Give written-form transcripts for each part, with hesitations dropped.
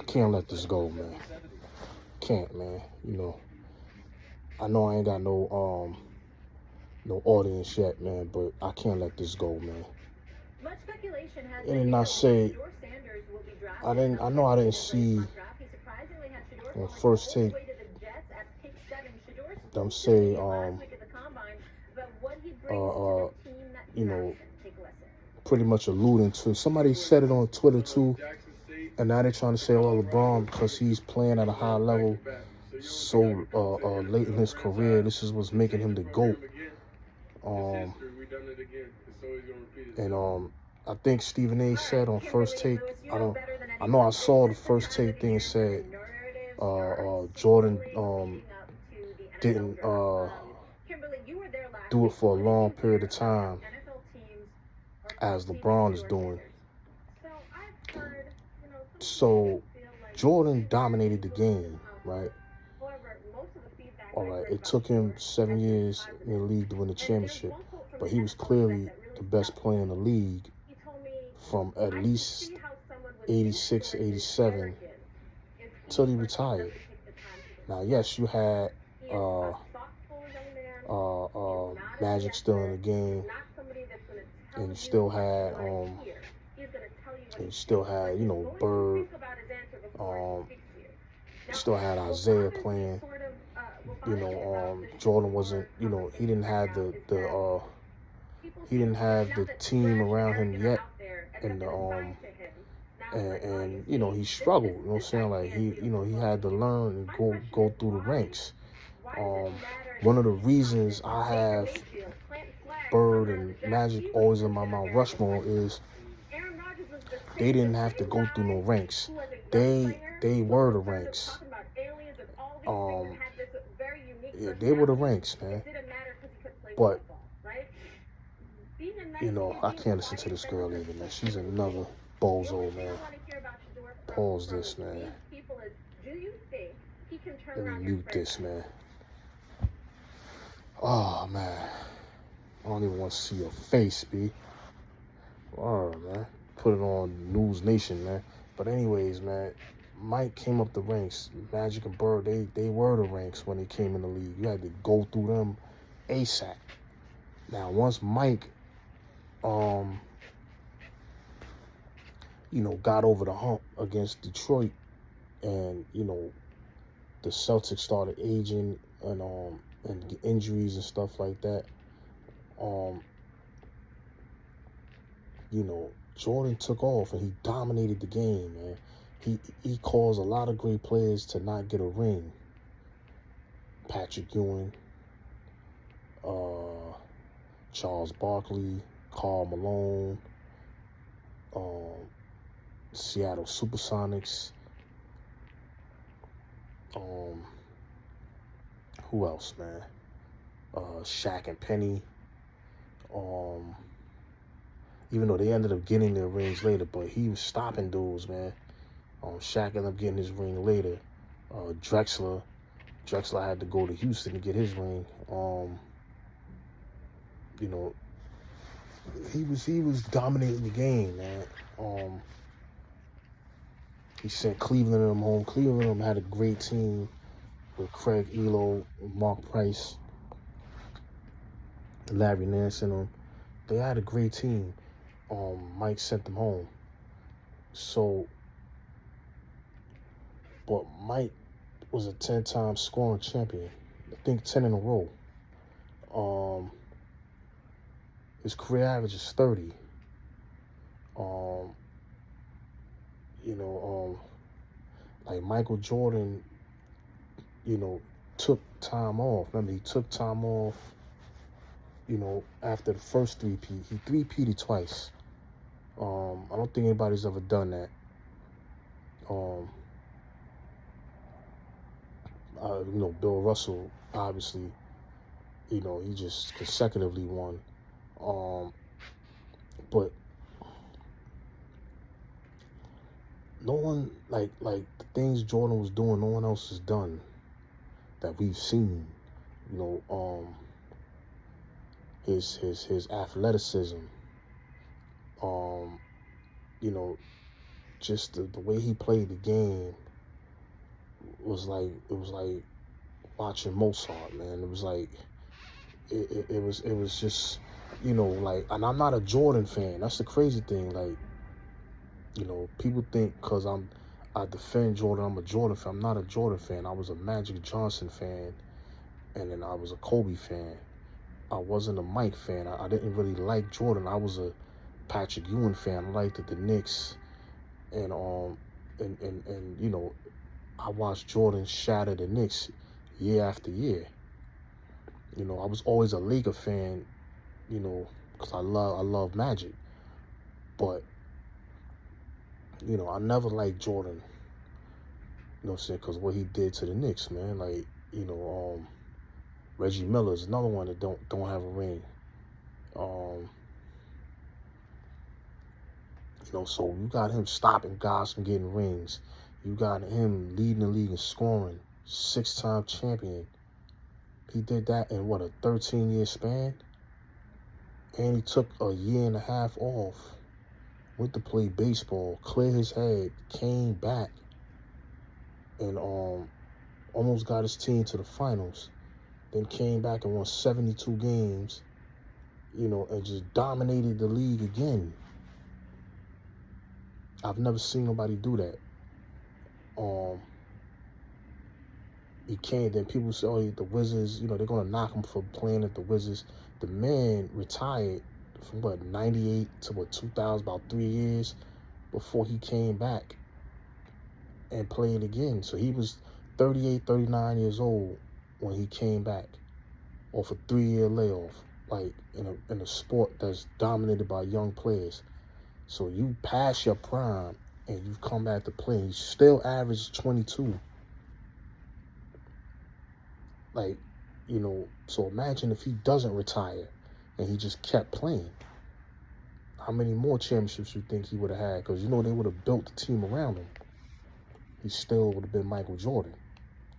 can't let this go, man. Can't, man. I know I ain't got no audience yet, man, but I can't let this go, man. Much speculation has And been then made I that say Shedeur Sanders will be I drafted. didn't. I know I didn't see He surprisingly had Shedeur on falling first all the take way to the Jets at pick 7. Shedeur them spoke to the say media last week at the combine about what he brings uh to uh the team that you drafts know him. Take a listen. pretty much alluding to somebody said it on Twitter too, and now they're trying to say, well, LeBron, because he's playing at a high level so late in his career, this is what's making him the GOAT. Um, and I think Stephen A. said on first take. I know I saw the first take thing said Jordan didn't do it for a long period of time as LeBron is doing. So Jordan dominated the game, right? All right, it took him 7 years in the league to win the championship, but he was clearly the best player in the league from at least 86, 87 till he retired. Now, yes, you had Magic still in the game, and you still had Bird, you still had Isaiah playing. Jordan wasn't, he didn't have the team around him yet, and he struggled. You know what I'm saying? Like he had to learn and go through the ranks. One of the reasons I have Bird and Magic always in my Mount Rushmore is they didn't have to go through no ranks. They were the ranks. Yeah, they were the ranks, man. But I can't listen to this girl either, man. She's another bozo, man. Pause this, man. Let me mute this, man. Oh, man. I don't even want to see your face, B. All right, man. Put it on News Nation, man. But anyways, man, Mike came up the ranks. Magic and Bird, they were the ranks when they came in the league. You had to go through them ASAP. Now, once Mike, got over the hump against Detroit, and the Celtics started aging and injuries and stuff like that. Jordan took off and he dominated the game, man. He caused a lot of great players to not get a ring. Patrick Ewing, Charles Barkley, Karl Malone, Seattle Supersonics. Who else, man? Shaq and Penny. Even though they ended up getting their rings later, but he was stopping dudes, man. Shaq ended up getting his ring later. Drexler had to go to Houston to get his ring. He was dominating the game, man. He sent Cleveland and them home. Cleveland and them had a great team with Craig Elo, Mark Price, Larry Nance and them. They had a great team. Mike sent them home. So, but Mike was a 10-time scoring champion. I think 10 in a row. His career average is 30. Like Michael Jordan, took time off. Remember, he took time off, after the first three-peat. He three-peated twice. I don't think anybody's ever done that. Bill Russell, obviously, he just consecutively won. But no one, like the things Jordan was doing, no one else has done that we've seen. His athleticism, just the way he played the game was like, it was like watching Mozart, man. It was like, it was just, you know, like, and I'm not a Jordan fan. That's the crazy thing. Like, you know, people think because I defend Jordan, I'm a Jordan fan. I'm not a Jordan fan. I was a Magic Johnson fan, and then I was a Kobe fan. I wasn't a Mike fan. I didn't really like Jordan. I was a Patrick Ewing fan. I liked the Knicks, and and you know, I watched Jordan shatter the Knicks year after year. You know, I was always a Laker fan, you know, because I love Magic. But, you know, I never liked Jordan, you know what I'm saying, because what he did to the Knicks, man. Like, you know, Reggie Miller's another one that don't have a ring. You know, so you got him stopping guys from getting rings. You got him leading the league in scoring, 6-time champion. He did that in, what, a 13-year span? And he took a year and a half off, went to play baseball, clear his head, came back, and almost got his team to the finals. Then came back and won 72 games, you know, and just dominated the league again. I've never seen nobody do that. He can't. Then people say, oh, the Wizards, you know, they're going to knock him for playing at the Wizards. The man retired from, what, 98 to, what, 2000, about 3 years before he came back and played again. So he was 38, 39 years old when he came back off a 3-year layoff, like in a sport that's dominated by young players. So you pass your prime and you come back to play and you still average 22. Like, you know, so imagine if he doesn't retire and he just kept playing. How many more championships you think he would have had? Because, you know, they would have built the team around him. He still would have been Michael Jordan.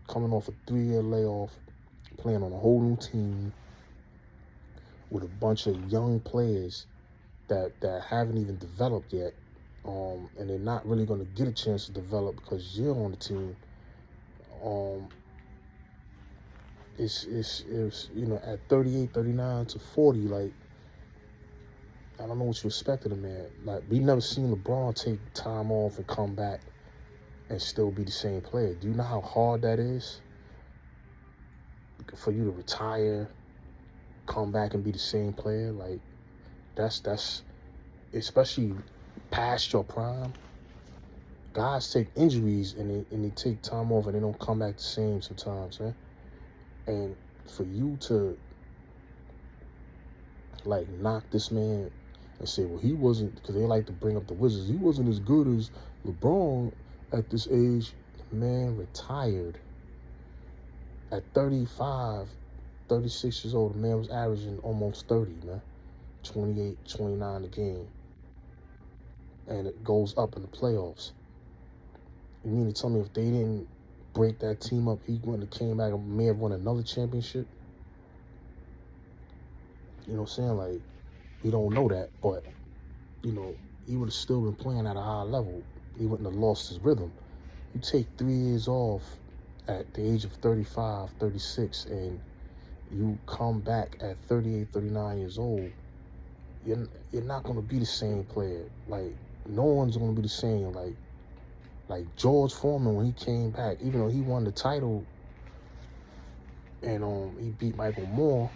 Coming off a 3-year layoff, playing on a whole new team with a bunch of young players that haven't even developed yet. And they're not really going to get a chance to develop because you're on the team. It's you know, at 38, 39 to 40, like, I don't know what you expect of the man. Like, we never seen LeBron take time off and come back and still be the same player. Do you know how hard that is for you to retire, come back and be the same player? Like, that's especially past your prime. Guys take injuries and they take time off and they don't come back the same sometimes, man. And for you to, like, knock this man and say, well, he wasn't, because they like to bring up the Wizards, he wasn't as good as LeBron at this age. The man retired at 35, 36 years old. The man was averaging almost 30, man. 28, 29 a game. And it goes up in the playoffs. You mean to tell me if they didn't break that team up, he wouldn't have came back and may have won another championship? You know what I'm saying? Like, we don't know that, but, you know, he would have still been playing at a high level. He wouldn't have lost his rhythm. You take 3 years off at the age of 35, 36, and you come back at 38, 39 years old, you're not going to be the same player. Like, no one's going to be the same. Like George Foreman, when he came back, even though he won the title and he beat Michael Moore,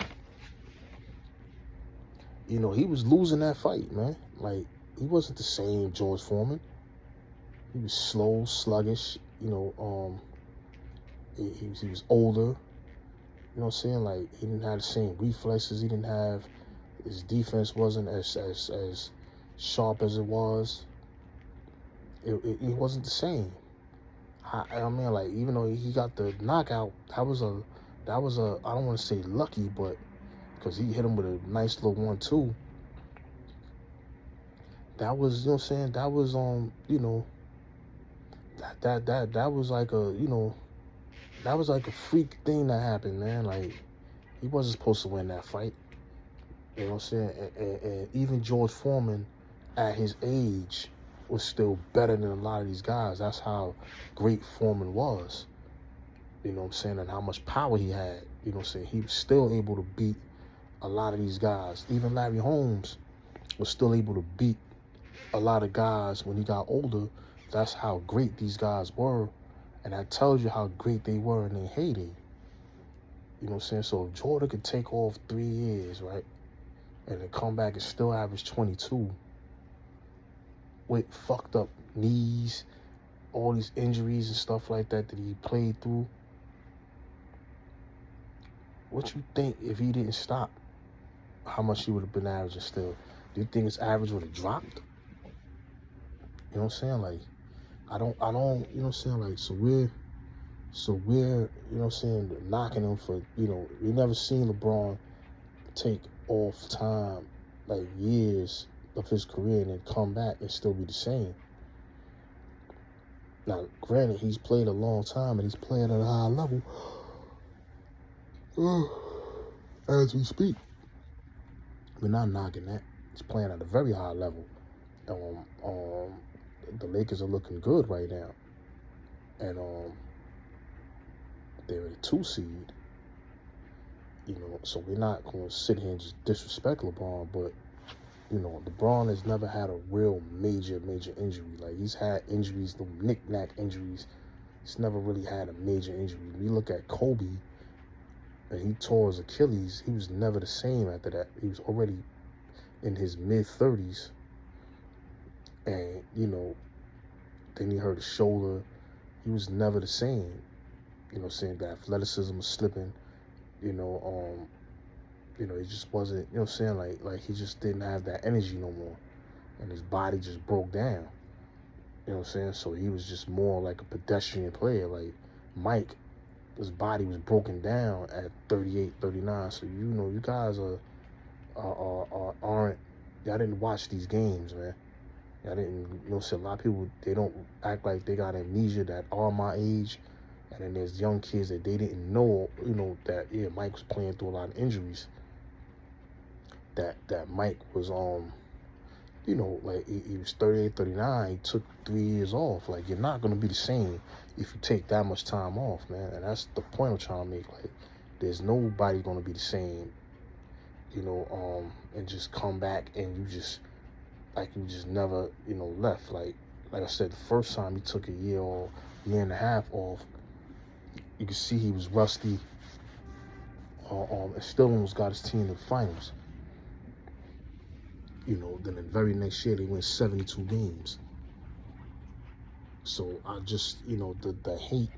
you know, he was losing that fight, man. Like, he wasn't the same George Foreman. He was slow, sluggish, you know, he was older. You know what I'm saying? Like, he didn't have the same reflexes. He didn't have, his defense wasn't as sharp as it was. It wasn't the same. I mean, like, even though he got the knockout, that was a I don't want to say lucky, but because he hit him with a nice little 1-2. That was, you know what I'm saying? That was you know, that was like a, you know, that was like a freak thing that happened, man. Like, he wasn't supposed to win that fight. You know what I'm saying? And even George Foreman, at his age, was still better than a lot of these guys. That's how great Foreman was. You know what I'm saying? And how much power he had. You know what I'm saying? He was still able to beat a lot of these guys. Even Larry Holmes was still able to beat a lot of guys when he got older. That's how great these guys were. And that tells you how great they were in their heyday. You know what I'm saying? So if Jordan could take off 3 years, right, and then come back and still average 22 with fucked up knees, all these injuries and stuff like that he played through, what you think if he didn't stop, how much he would have been averaging still? Do you think his average would have dropped? You know what I'm saying? Like, I don't, you know what I'm saying? Like, so we're, you know what I'm saying, knocking him for, you know, we never seen LeBron take off time, like years of his career, and then come back and still be the same. Now, granted, he's played a long time and he's playing at a high level as we speak. We're not knocking that. He's playing at a very high level. The Lakers are looking good right now, and they're a 2 seed. You know, so we're not going to sit here and just disrespect LeBron, but you know, LeBron has never had a real major injury. Like, he's had injuries, the knick-knack injuries. He's never really had a major injury. When you look at Kobe, and he tore his Achilles, he was never the same after that. He was already in his mid-30s. And, you know, then he hurt his shoulder. He was never the same. You know, saying the athleticism was slipping. You know, he just wasn't, you know what I'm saying? Like he just didn't have that energy no more. And his body just broke down. You know what I'm saying? So he was just more like a pedestrian player. Like Mike, his body was broken down at 38, 39. So, you know, you guys aren't, y'all didn't watch these games, man. Y'all didn't, you know, so a lot of people, they don't act like they got amnesia that are my age. And then there's young kids that they didn't know, you know, that, yeah, Mike was playing through a lot of injuries. That Mike was, you know, like he was 38, 39. He took 3 years off. Like, you're not going to be the same if you take that much time off, man. And that's the point I'm trying to make. Like, there's nobody going to be the same, you know, and just come back and you just never, you know, left. Like I said, the first time he took a year and a half off, you could see he was rusty. And still almost got his team in the finals. You know, then the very next year they went 72 games. So I just, you know, the hate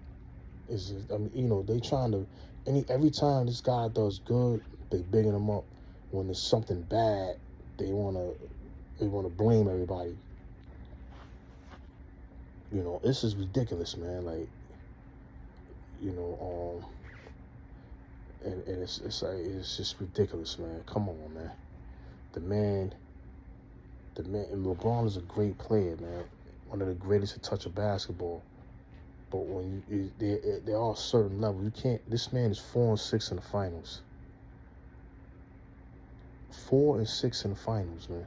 is, I mean, you know, they trying to, every time this guy does good, they bigging him up. When there's something bad, they wanna blame everybody. You know, this is ridiculous, man. Like, you know, and it's like, it's just ridiculous, man. Come on, man. The man, and LeBron is a great player, man. One of the greatest to touch a basketball. But when there are certain levels, you can't. This man is 4-6 in the finals. 4-6 in the finals, man.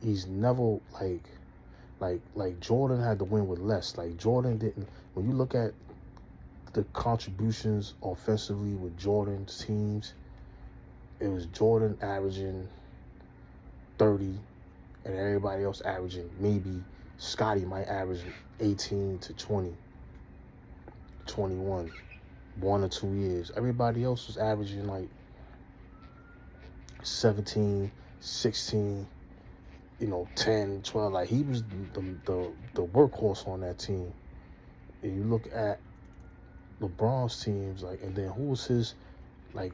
He's never like Jordan had to win with less. Like, Jordan didn't. When you look at the contributions offensively with Jordan's teams, it was Jordan averaging 30, and everybody else averaging, maybe Scottie might average 18 to 20, 21, 1 or 2 years. Everybody else was averaging like 17, 16, you know, 10, 12. Like, he was the workhorse on that team. And you look at LeBron's teams, like, and then who was his, like,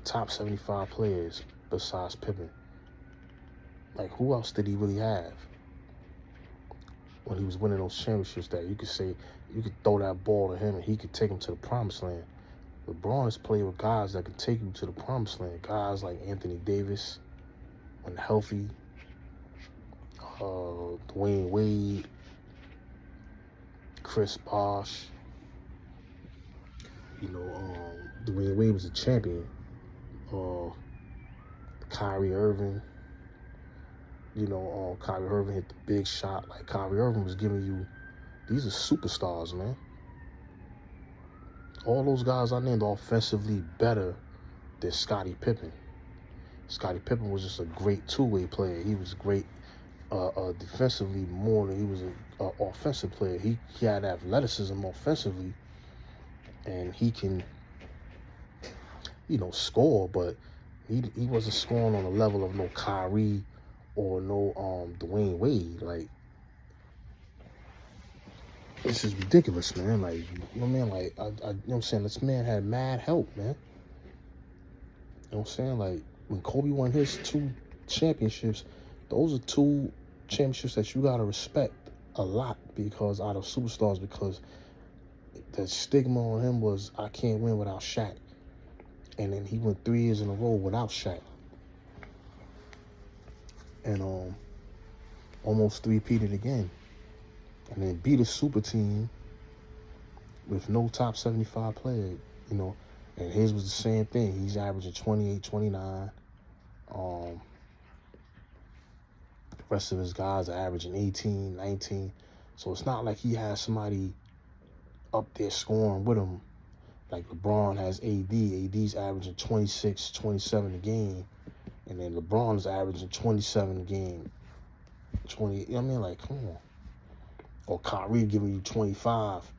top 75 players besides Pippen? Like, who else did he really have when he was winning those championships that you could say, you could throw that ball to him and he could take him to the promised land? LeBron has played with guys that can take you to the promised land. Guys like Anthony Davis, when healthy, Dwayne Wade, Chris Bosh. You know, Dwayne Wade was a champion. Kyrie Irving. Kyrie Irving hit the big shot. Like, Kyrie Irving was giving you, these are superstars, man. All those guys I named are offensively better than Scottie Pippen. Scottie Pippen was just a great two-way player. He was great defensively more than he was an offensive player. He had athleticism offensively, and he can, score, but he wasn't scoring on the level of no Kyrie or no Dwayne Wade. Like, this is ridiculous, man. Like, like, you know what I'm saying? This man had mad help, man. You know what I'm saying? Like, when Kobe won his 2 championships, those are 2 championships that you got to respect a lot because out of superstars, because the stigma on him was, I can't win without Shaq. And then he went 3 years in a row without Shaq. And almost 3-peated again. And then beat a super team with no top 75 player, And his was the same thing. He's averaging 28, 29. The rest of his guys are averaging 18, 19. So it's not like he has somebody up there scoring with him. Like LeBron has AD. AD's averaging 26, 27 a game. And then LeBron is averaging 27 a game. 20, you know what I mean? Like, come on. Or Kyrie giving you 25.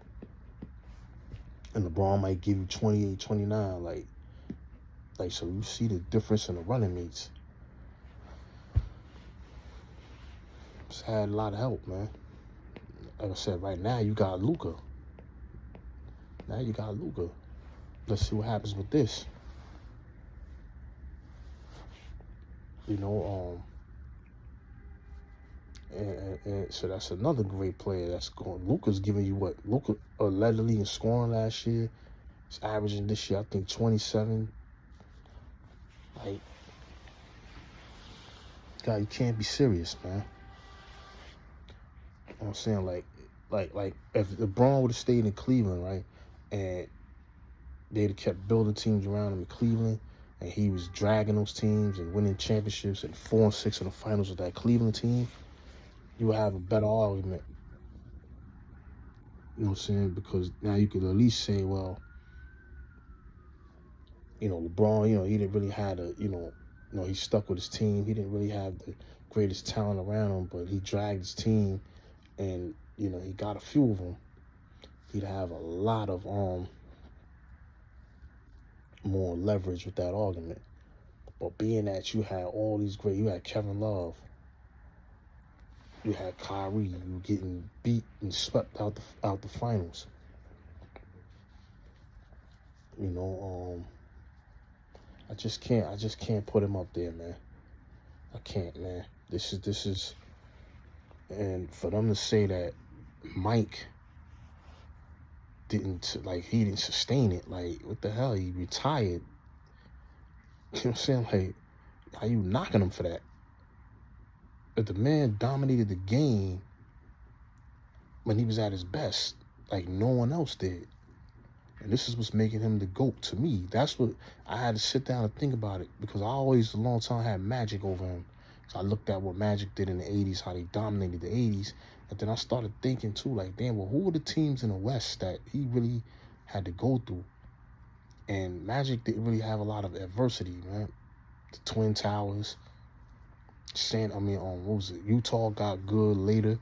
And LeBron might give you 28, 29. Like, so you see the difference in the running mates. Just had a lot of help, man. Like I said, right now you got Luka. Let's see what happens with this. And so that's another great player that's going. Luka's giving you what? Luka led the league in scoring last year. He's averaging this year, I think, 27. Like, God, you can't be serious, man. You know what I'm saying? Like if LeBron would have stayed in Cleveland, right, and they'd have kept building teams around him in Cleveland, and he was dragging those teams and winning championships and 4-6 in the finals with that Cleveland team, you would have a better argument. You know what I'm saying? Because now you could at least say, well, LeBron, he didn't really have he stuck with his team. He didn't really have the greatest talent around him, but he dragged his team, and he got a few of them. He'd have a lot of more leverage with that argument. But being that you had all these you had Kevin Love, you had Kyrie, you were getting beat and swept out the finals. I just can't put him up there, man. I can't, man. This is, and for them to say that Mike he didn't sustain it, like, what the hell? He retired. You know what I'm saying? Like, how you knocking him for that? But the man dominated the game when he was at his best, like no one else did. And this is what's making him the GOAT to me. That's what I had to sit down and think about it, because I always, a long time, had Magic over him. So I looked at what Magic did in the 80s, how they dominated the 80s. And then I started thinking, too, like, damn, well, who were the teams in the West that he really had to go through? And Magic didn't really have a lot of adversity, man. The Twin Towers. What was it? Utah got good later.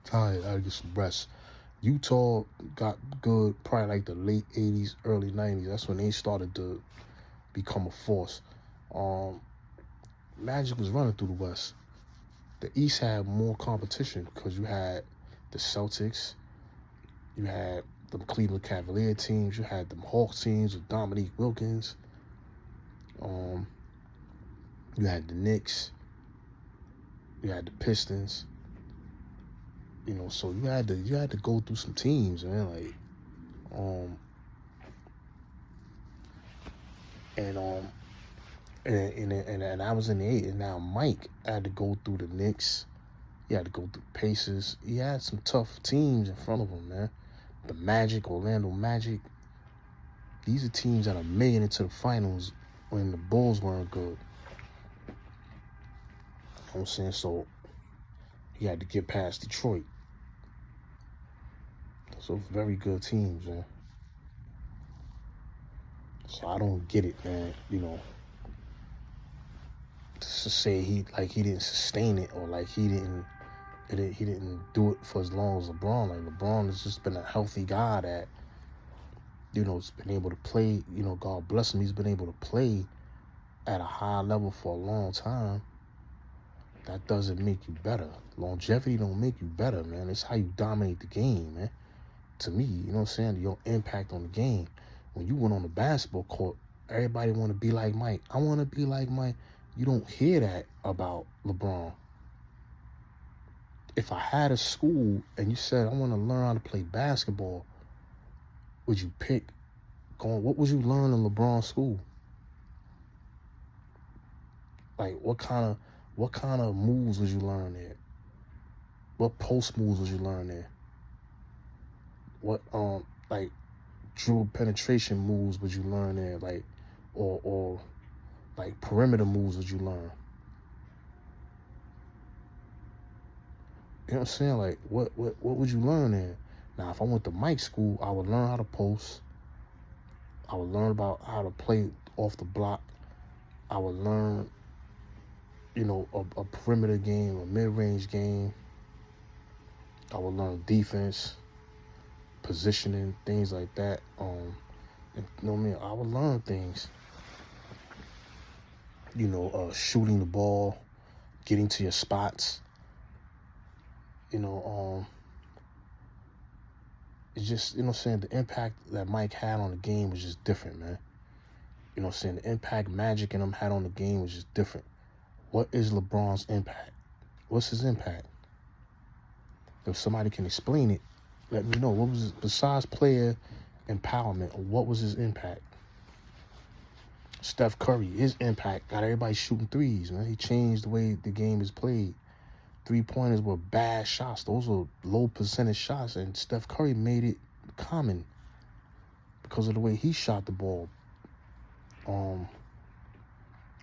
Tired, I gotta get some rest. Utah got good probably like the late 80s, early 90s. That's when they started to become a force. Magic was running through the West. The East had more competition because you had the Celtics, you had the Cleveland Cavalier teams, you had the Hawks teams with Dominique Wilkins, you had the Knicks, you had the Pistons. So you had to go through some teams, man. Like, and I was in the 8, and now Mike had to go through the Knicks. He had to go through Pacers. He had some tough teams in front of him, man. The Magic, Orlando Magic. These are teams that are making it to the finals when the Bulls weren't good. You know what I'm saying? So he had to get past Detroit. So very good teams, man. So I don't get it, man. You know, to say he didn't sustain it, or like he didn't do it for as long as LeBron. Like LeBron has just been a healthy guy that, you know, has been able to play. You know, God bless him, he's been able to play at a high level for a long time. That doesn't make you better. Longevity don't make you better, man. It's how you dominate the game, man. To me, you know what I'm saying? Your impact on the game. When you went on the basketball court, everybody want to be like Mike. I want to be like Mike. You don't hear that about LeBron. If I had a school and you said, I want to learn how to play basketball, would you pick what would you learn in LeBron's school? Like what kind of moves would you learn there? What post moves would you learn there? What like dribble penetration moves would you learn there? Like or like perimeter moves would you learn? You know what I'm saying? Like what would you learn there? Now if I went to Mike's school, I would learn how to post. I would learn about how to play off the block. I would learn, you know, a perimeter game, a mid-range game. I would learn defense, positioning, things like that. And, you know what I mean? I would learn things. You know, shooting the ball, getting to your spots. You know, it's just, you know what I'm saying, the impact that Mike had on the game was just different, man. You know what I'm saying? The impact Magic and them had on the game was just different. What is LeBron's impact? What's his impact? If somebody can explain it, let me know. What was, besides player empowerment, what was his impact? Steph Curry, his impact got everybody shooting threes, man. He changed the way the game is played. 3-pointers were bad shots. Those were low percentage shots, and Steph Curry made it common because of the way he shot the ball.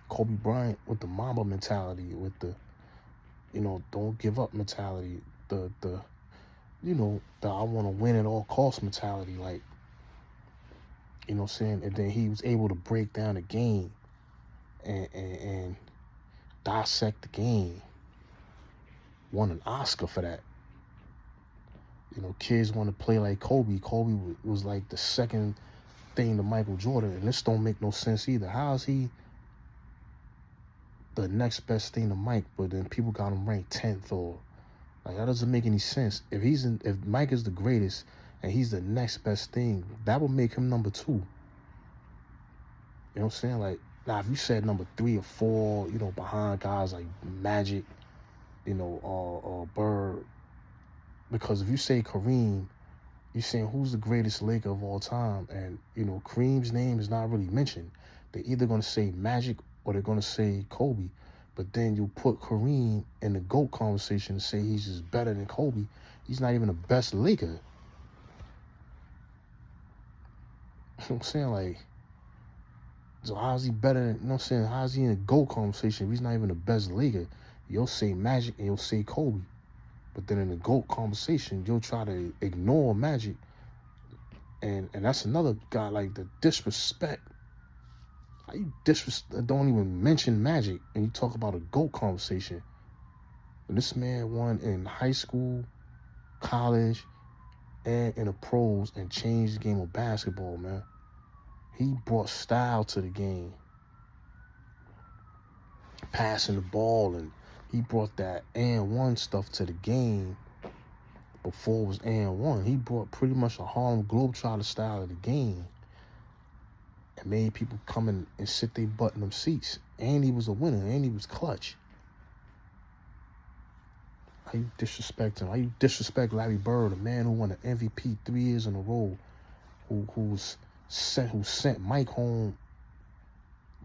Kobe Bryant with the Mamba mentality, with the, you know, don't give up mentality, the you know, the I want to win at all costs mentality, like, you know what I'm saying? And then he was able to break down the game and dissect the game. Won an Oscar for that. You know, kids want to play like Kobe. Kobe was like the second thing to Michael Jordan, and this don't make no sense either. How is he the next best thing to Mike, but then people got him ranked 10th? Or like, that doesn't make any sense. If Mike is the greatest and he's the next best thing, that would make him number 2. You know what I'm saying? Like, now if you said number 3 or 4, you know, behind guys like Magic, you know, or Bird, because if you say Kareem, you're saying who's the greatest Laker of all time, and you know Kareem's name is not really mentioned. They're either going to say Magic or they're going to say Kobe, but then you put Kareem in the GOAT conversation and say he's just better than Kobe. He's not even the best Laker. You know what I'm saying? Like, so how's he better than, you know what I'm saying, how's he in a GOAT conversation if he's not even the best Laker? You'll say Magic and you'll say Kobe. But then in the GOAT conversation, you'll try to ignore Magic. And that's another guy, like the disrespect. How you don't even mention Magic and you talk about a GOAT conversation. And this man won in high school, college, and in the pros and changed the game of basketball, man. He brought style to the game. Passing the ball, and he brought that and one stuff to the game before it was and one. He brought pretty much a Harlem Globetrotter style of the game and made people come in and sit their butt in them seats. And he was a winner, and he was clutch. How you disrespect him? How you disrespect Larry Bird, a man who won the MVP 3 years in a row, who sent Mike home.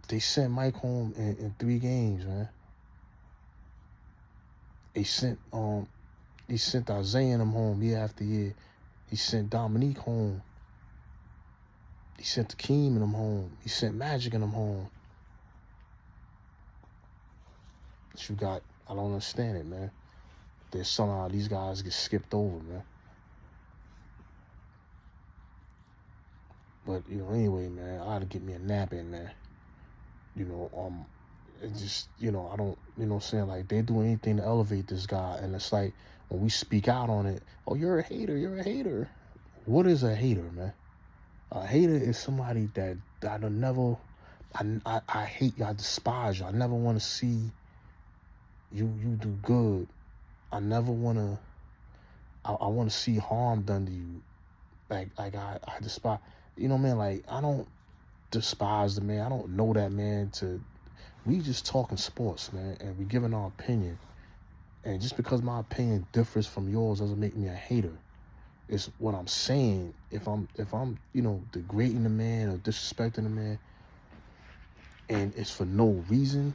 They sent Mike home in 3 games, man. He sent Isaiah and them home year after year. He sent Dominique home. He sent Akeem and them home. He sent Magic and them home. that you got. I don't understand it, man. That somehow these guys get skipped over, man. But, anyway, man, I ought to get me a nap in, man. It just, I don't, what I'm saying? Like, they're doing anything to elevate this guy. And it's like, when we speak out on it, oh, you're a hater. What is a hater, man? A hater is somebody that I don't never, I hate you, I despise you. I never want to see you do good. I never want to, I want to see harm done to you. Like I despise, man, like, I don't despise the man. I don't know that man we just talking sports, man, and we giving our opinion. And just because my opinion differs from yours doesn't make me a hater. It's what I'm saying. If I'm degrading the man or disrespecting the man, and it's for no reason,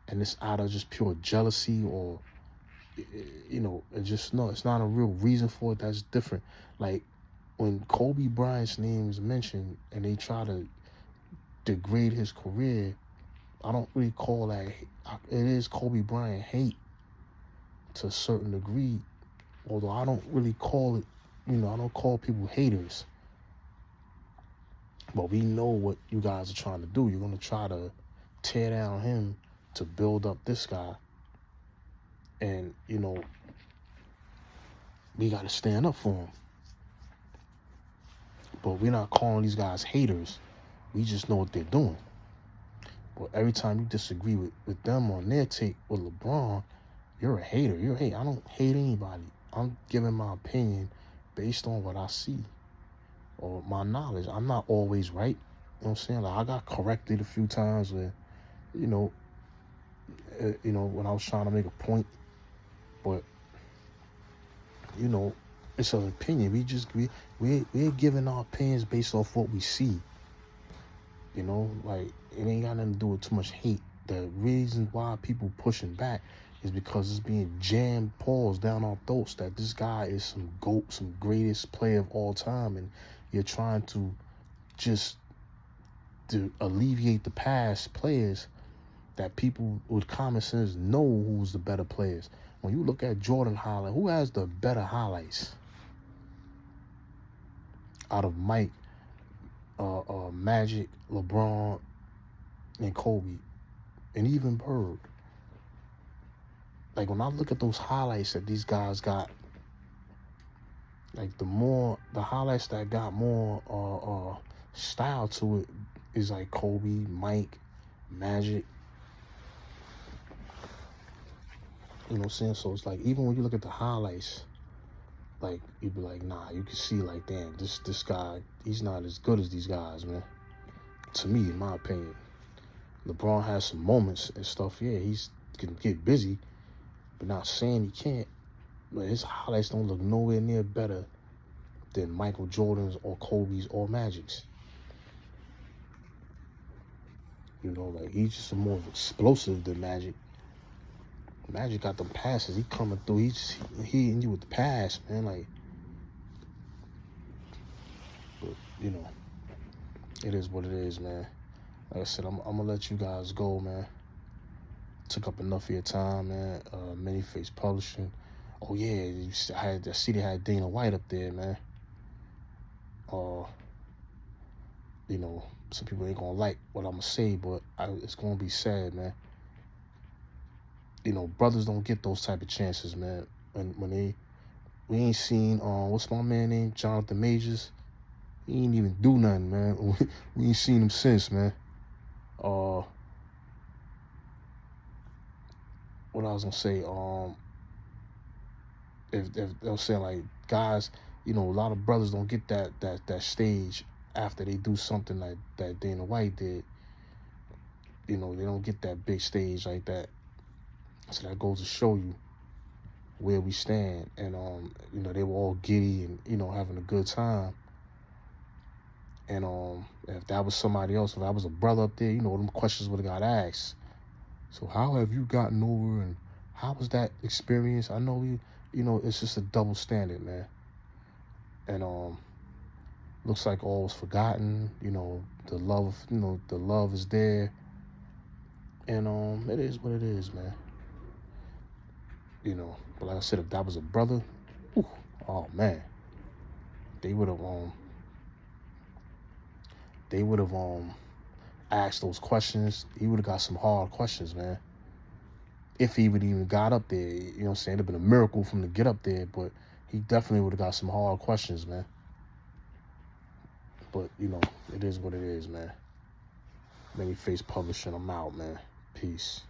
and it's out of just pure jealousy or, it's not a real reason for it, that's different. Like, when Kobe Bryant's name is mentioned and they try to degrade his career, I don't really call that, it is Kobe Bryant hate to a certain degree, although I don't really call it, I don't call people haters. But we know what you guys are trying to do. You're going to try to tear down him to build up this guy. And, we got to stand up for him. But we're not calling these guys haters. We just know what they're doing. But every time you disagree with them on their take with LeBron, you're a hater. I don't hate anybody. I'm giving my opinion based on what I see or my knowledge. I'm not always right. You know what I'm saying? Like, I got corrected a few times when, when I was trying to make a point. But, it's an opinion. We're giving our opinions based off what we see. Like, it ain't got nothing to do with too much hate. The reason why people pushing back is because it's being jammed paws down our throats that this guy is some GOAT, some greatest player of all time, and you're trying to just to alleviate the past players that people with common sense know who's the better players. When you look at Jordan highlight, who has the better highlights out of Mike, Magic, LeBron, and Kobe, and even Bird? Like, when I look at those highlights that these guys got, like, the highlights that got more style to it is like Kobe, Mike, Magic. You know what I'm saying? So it's like, even when you look at the highlights, like, you'd be like, nah, you can see, like, damn, this guy, he's not as good as these guys, man. To me, in my opinion. LeBron has some moments and stuff. Yeah, he's can get busy, but not saying he can't. But his highlights don't look nowhere near better than Michael Jordan's or Kobe's or Magic's. Like, he's just more explosive than Magic. Magic got them passes. He coming through. He hitting you with the pass, man. Like, but it is what it is, man. Like I said, I'm gonna let you guys go, man. Took up enough of your time, man. Many-Face Publishing. Oh yeah, I see they had Dana White up there, man. Some people ain't gonna like what I'm gonna say, but it's gonna be sad, man. Brothers don't get those type of chances, man. When we ain't seen what's my man name, Jonathan Majors. He ain't even do nothing, man. We ain't seen him since, man. What I was gonna say, if they'll say, like, guys, a lot of brothers don't get that stage after they do something like that Dana White did. They don't get that big stage like that. So that goes to show you where we stand. And they were all giddy and having a good time. And if that was somebody else, if I was a brother up there, them questions would have got asked. So how have you gotten over, and how was that experience? I know it's just a double standard, man. And looks like all was forgotten. The love, the love is there. And it is what it is, man. you know, but like I said, if that was a brother, ooh, oh man, they would have asked those questions. He would have got some hard questions, man. If he would even got up there, you know what I'm saying? It'd have been a miracle for him to get up there, but he definitely would have got some hard questions, man. But, you know, it is what it is, man. Many Face Publishing, I'm out, man. Peace.